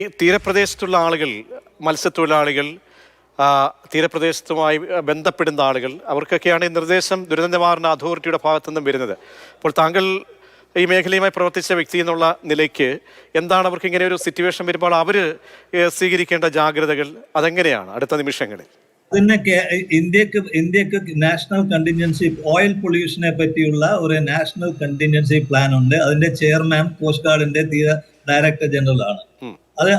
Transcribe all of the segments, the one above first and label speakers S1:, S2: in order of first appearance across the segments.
S1: ഈ തീരപ്രദേശത്തുള്ള ആളുകൾ, മത്സ്യത്തൊഴിലാളികൾ, തീരപ്രദേശത്തുമായി ബന്ധപ്പെടുന്ന ആളുകൾ, അവർക്കൊക്കെയാണ് ഈ നിർദ്ദേശം ദുരന്ത നിവാരണ അതോറിറ്റിയുടെ ഭാഗത്തുനിന്നും വരുന്നത്. അപ്പോൾ താങ്കൾ ഈ മേഖലയുമായി പ്രവർത്തിച്ച വ്യക്തി എന്നുള്ള നിലയ്ക്ക് എന്താണ് അവർക്ക് ഇങ്ങനെ ഒരു സിറ്റുവേഷൻ വരുമ്പോൾ അവർ സ്വീകരിക്കേണ്ട ജാഗ്രതകൾ, അതെങ്ങനെയാണ് അടുത്ത നിമിഷങ്ങളിൽ?
S2: പിന്നെ ഇന്ത്യക്ക് നാഷണൽ കണ്ടിൻജൻസി ഓയിൽ പൊല്യൂഷനെ പറ്റിയുള്ള ഒരു നാഷണൽ കണ്ടിൻജൻസി പ്ലാൻ ഉണ്ട്. അതിന്റെ ചെയർമാൻ കോസ്റ്റ് ഗാർഡിന്റെ ഡയറക്ടർ ജനറൽ ആണ്. അത്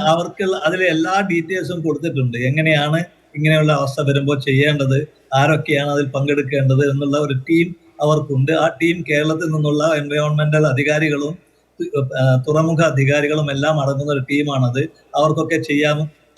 S2: അതിലെ എല്ലാ ഡീറ്റെയിൽസും കൊടുത്തിട്ടുണ്ട്. എങ്ങനെയാണ് ഇങ്ങനെയുള്ള അവസ്ഥ വരുമ്പോൾ ചെയ്യേണ്ടത്, ആരൊക്കെയാണ് അതിൽ പങ്കെടുക്കേണ്ടത് എന്നുള്ള ഒരു ടീം അവർക്കുണ്ട്. ആ ടീം കേരളത്തിൽ നിന്നുള്ള എൻവയോൺമെന്റൽ അധികാരികളും തുറമുഖ അധികാരികളും എല്ലാം അടങ്ങുന്ന ഒരു ടീമാണത്.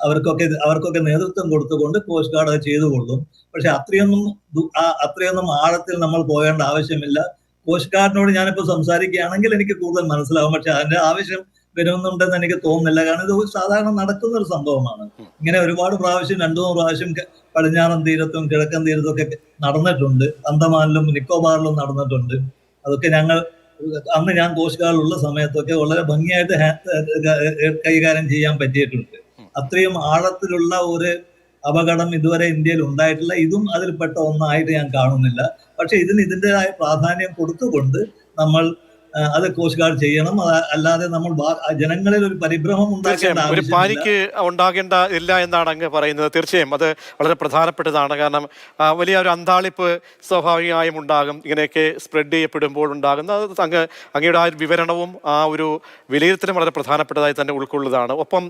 S2: അവർക്കൊക്കെ നേതൃത്വം കൊടുത്തുകൊണ്ട് കോസ്റ്റ് ഗാർഡ് അത് ചെയ്തുകൊള്ളും. പക്ഷെ അത്രയൊന്നും ആഴത്തിൽ നമ്മൾ പോകേണ്ട ആവശ്യമില്ല. കോസ്റ്റ് ഗാർഡിനോട് ഞാനിപ്പോൾ സംസാരിക്കുകയാണെങ്കിൽ എനിക്ക് കൂടുതൽ മനസ്സിലാവും. പക്ഷെ അതിന്റെ ആവശ്യം വരുന്നുണ്ടെന്ന് എനിക്ക് തോന്നുന്നില്ല. കാരണം ഇത് സാധാരണ നടക്കുന്ന ഒരു സംഭവമാണ്. ഇങ്ങനെ ഒരുപാട് പ്രാവശ്യം 2-3 പ്രാവശ്യം പടിഞ്ഞാറൻ തീരത്തും കിഴക്കൻ തീരത്തും ഒക്കെ നടന്നിട്ടുണ്ട്. അന്തമാനിലും നിക്കോബാറിലും നടന്നിട്ടുണ്ട്. അതൊക്കെ അന്ന് ഞാൻ കോസ്റ്റ് ഗാർഡിലുള്ള സമയത്തൊക്കെ വളരെ ഭംഗിയായിട്ട് കൈകാര്യം ചെയ്യാൻ പറ്റിയിട്ടുണ്ട്. അത്രയും ആഴത്തിലുള്ള ഒരു അപകടം ഇതുവരെ ഇന്ത്യയിൽ ഉണ്ടായിട്ടില്ല. ഇതും അതിൽപ്പെട്ട ഒന്നായിട്ട് ഞാൻ കാണുന്നില്ല. പക്ഷെ ഇതിൻ്റെതായ പ്രാധാന്യം കൊടുത്തുകൊണ്ട് നമ്മൾ അത് കോസ്റ്റ് ഗാർഡ് ചെയ്യണം. അല്ലാതെ നമ്മൾ ജനങ്ങളിൽ ഒരു പരിഭ്രമം
S1: ഉണ്ടാകേണ്ട ഇല്ല എന്നാണ് അങ്ങ് പറയുന്നത്. തീർച്ചയായും അത് വളരെ പ്രധാനപ്പെട്ടതാണ്. കാരണം വലിയ ഒരു അന്താളിപ്പ് സ്വാഭാവികമായും ഉണ്ടാകും. ഇങ്ങനെയൊക്കെ സ്പ്രെഡ് ചെയ്യപ്പെടുമ്പോൾ ഉണ്ടാകുന്ന അങ്ങയുടെ ആ ഒരു വിവരണവും ആ ഒരു വിലയിരുത്തലും വളരെ പ്രധാനപ്പെട്ടതായി തന്നെ ഉൾക്കൊള്ളുന്നതാണ്. ഒപ്പം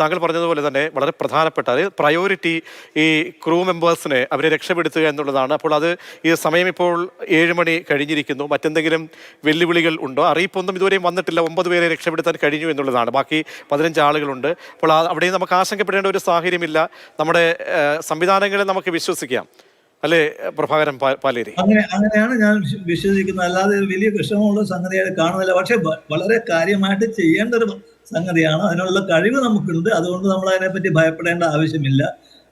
S1: താങ്കൾ പറഞ്ഞതുപോലെ തന്നെ വളരെ പ്രധാനപ്പെട്ട പ്രയോറിറ്റി ഈ ക്രൂ മെമ്പേഴ്സിനെ അവരെ രക്ഷപ്പെടുത്തുക എന്നുള്ളതാണ്. അപ്പോൾ അത് ഈ സമയം ഇപ്പോൾ 7 മണി കഴിഞ്ഞിരിക്കുന്നു. മറ്റെന്തെങ്കിലും വെല്ലുവിളികൾ ഉണ്ടോ? അറിയിപ്പൊന്നും ഇതുവരെയും വന്നിട്ടില്ല. 9 പേരെ രക്ഷപ്പെടുത്താൻ കഴിഞ്ഞു എന്നുള്ളതാണ്. ബാക്കി 15 ആളുകളുണ്ട്. അപ്പോൾ അവിടെയും നമുക്ക് ആശങ്കപ്പെടേണ്ട ഒരു സാഹചര്യമില്ല. നമ്മുടെ സംവിധാനങ്ങളെ നമുക്ക് വിശ്വസിക്കാം, അല്ലേ പ്രഭാകരൻ പാലേരി?
S2: അങ്ങനെയാണ് ഞാൻ വിശ്വസിക്കുന്നത്. അല്ലാതെ വലിയ വിഷമമുള്ള സംഗതിയായിട്ട് കാണുന്നില്ല. പക്ഷെ വളരെ കാര്യമായിട്ട് ചെയ്യേണ്ട ഒരു സംഗതിയാണ്. അതിനുള്ള കഴിവ് നമുക്കുണ്ട്. അതുകൊണ്ട് നമ്മൾ അതിനെപ്പറ്റി ഭയപ്പെടേണ്ട ആവശ്യമില്ല.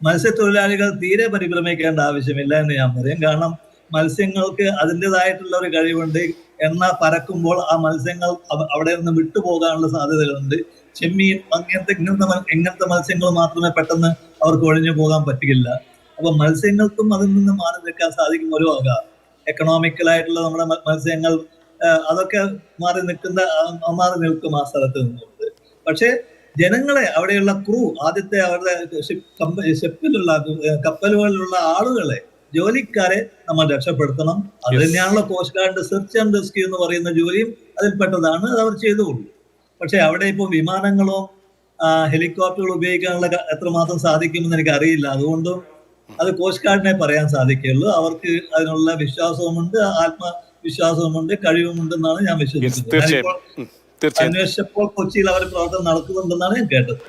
S2: മത്സ്യത്തൊഴിലാളികൾ തീരെ പരിഭ്രമിക്കേണ്ട ആവശ്യമില്ല എന്ന് ഞാൻ പറയും. കാരണം മത്സ്യങ്ങൾക്ക് അതിൻ്റെതായിട്ടുള്ള ഒരു കഴിവുണ്ട്. എണ്ണ പരക്കുമ്പോൾ ആ മത്സ്യങ്ങൾ അവിടെ നിന്ന് വിട്ടുപോകാനുള്ള സാധ്യതകളുണ്ട്. ചെമ്മീൻ ഇങ്ങനത്തെ മത്സ്യങ്ങൾ മാത്രമേ പെട്ടെന്ന് അവർക്ക് ഒഴിഞ്ഞു പോകാൻ പറ്റില്ല. അപ്പൊ മത്സ്യങ്ങൾക്കും അതിൽ നിന്ന് മാറി നിൽക്കാൻ സാധിക്കും. ഒരു വക എക്കണോമിക്കലായിട്ടുള്ള നമ്മുടെ മത്സ്യങ്ങൾ അതൊക്കെ മാറി നിൽക്കും ആ സ്ഥലത്ത് നിന്നുകൊണ്ട്. പക്ഷെ ജനങ്ങളെ, അവിടെയുള്ള ക്രൂ, ആദ്യത്തെ അവരുടെ ഷിപ്പിലുള്ള കപ്പലുകളിലുള്ള ആളുകളെ, ജോലിക്കാരെ നമ്മൾ രക്ഷപ്പെടുത്തണം. അത് തന്നെയാണല്ലോ കോസ്റ്റ് ഗാർഡിന്റെ സെർച്ച് ആൻഡ് റെസ്ക്യൂ എന്ന് പറയുന്ന ജോലിയും അതിൽപ്പെട്ടതാണ്. അത് അവർ ചെയ്തുകൊള്ളു. പക്ഷെ അവിടെ ഇപ്പോൾ വിമാനങ്ങളോ ഹെലികോപ്റ്ററുകൾ ഉപയോഗിക്കാനുള്ള എത്രമാത്രം സാധിക്കുമെന്ന് എനിക്ക് അറിയില്ല. അതുകൊണ്ടും അത് കോസ്റ്റ് ഗാർഡിനെ പറയാൻ സാധിക്കുള്ളൂ. അവർക്ക് അതിനുള്ള വിശ്വാസവുമുണ്ട്, ആത്മവിശ്വാസവുമുണ്ട്, കഴിവുമുണ്ടെന്നാണ് ഞാൻ വിശ്വസിക്കുന്നത്. അന്വേഷിച്ചപ്പോൾ കൊച്ചിയിൽ അവർ പ്രവർത്തനം നടക്കുന്നുണ്ടെന്നാണ് ഞാൻ കേട്ടത്.